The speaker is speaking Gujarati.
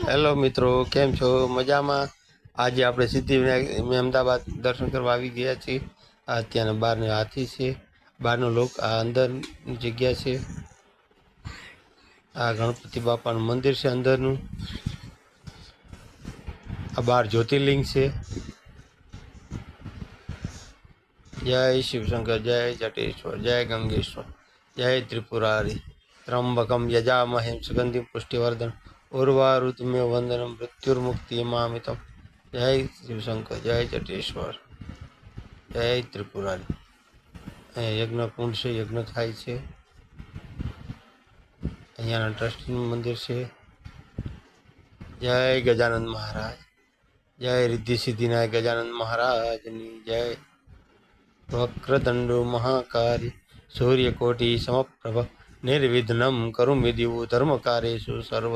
હેલો મિત્રો, કેમ છો? મજામાં? આજે આપણે સિદ્ધિવિનાયક અમદાવાદ દર્શન કરવા આવી ગયા છીએ. આ ત્યાંના બહારનો હાથી છે, બહારનો લોક આ અંદરની જગ્યા છે. આ ગણપતિ બાપાનું મંદિર છે અંદરનું. આ બહાર જ્યોતિર્લિંગ છે. જય શિવશંકર, જય જટેશ્વર, જય ગંગેશ્વર, જય ત્રિપુરારી. ત્રંબકમ યજામહે સુગંધિ પુષ્ટિવર્ધન ઉર્વારુતમે વંદનમ મૃત્યુર્મુક્તિમામિતમ. જય શિવશંકર, જય જટેશ્વર, જય ત્રિપુરારી. અહીંયા યજ્ઞ કુંડ છે, યજ્ઞ થાય છે. અહીંયાના ટ્રસ્ટીનું મંદિર છે. જય ગજાનંદ મહારાજ, જય રિદ્ધિ સિદ્ધિનાયક ગજાનંદ મહારાજની જય. વક્રદંડો મહાકારી સૂર્યકોટિ સમપ્રભ નિર્વિઘ્નમ કરુમે દેવો ધર્મકાર્યેષુ સર્વ